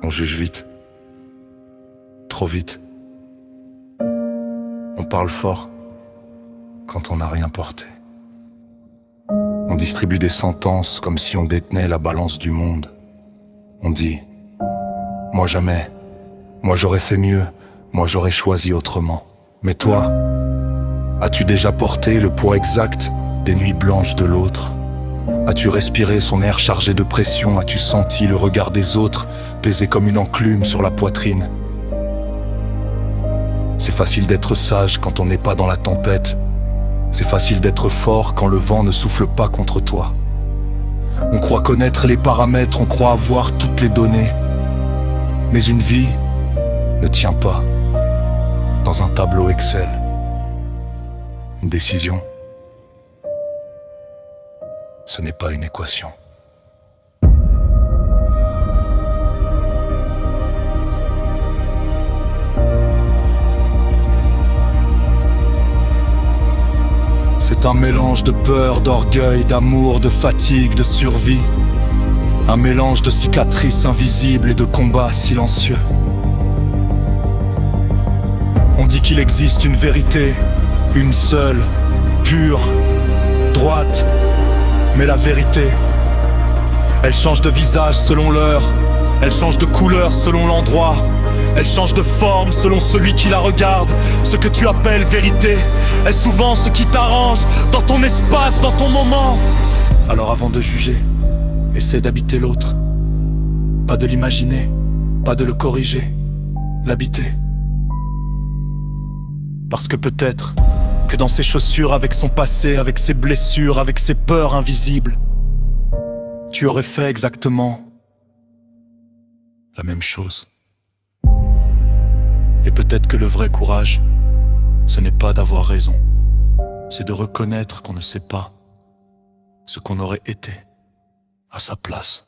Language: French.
On juge vite. Trop vite. On parle fort quand on n'a rien porté. On distribue des sentences comme si on détenait la balance du monde. On dit « Moi jamais, moi j'aurais fait mieux, moi j'aurais choisi autrement. » Mais toi, as-tu déjà porté le poids exact des nuits blanches de l'autre? As-tu respiré son air chargé de pression? As-tu senti le regard des autres peser comme une enclume sur la poitrine? C'est facile d'être sage quand on n'est pas dans la tempête. C'est facile d'être fort quand le vent ne souffle pas contre toi. On croit connaître les paramètres, on croit avoir toutes les données. Mais une vie ne tient pas dans un tableau Excel. Une décision, ce n'est pas une équation. C'est un mélange de peur, d'orgueil, d'amour, de fatigue, de survie. Un mélange de cicatrices invisibles et de combats silencieux. On dit qu'il existe une vérité, une seule, pure, droite. Mais la vérité, elle change de visage selon l'heure. Elle change de couleur selon l'endroit. Elle change de forme selon celui qui la regarde. Ce que tu appelles vérité est souvent ce qui t'arrange dans ton espace, dans ton moment. Alors avant de juger, essaie d'habiter l'autre. Pas de l'imaginer, pas de le corriger, l'habiter. Parce que peut-être que dans ses chaussures, avec son passé, avec ses blessures, avec ses peurs invisibles, tu aurais fait exactement la même chose. Et peut-être que le vrai courage, ce n'est pas d'avoir raison, c'est de reconnaître qu'on ne sait pas ce qu'on aurait été à sa place.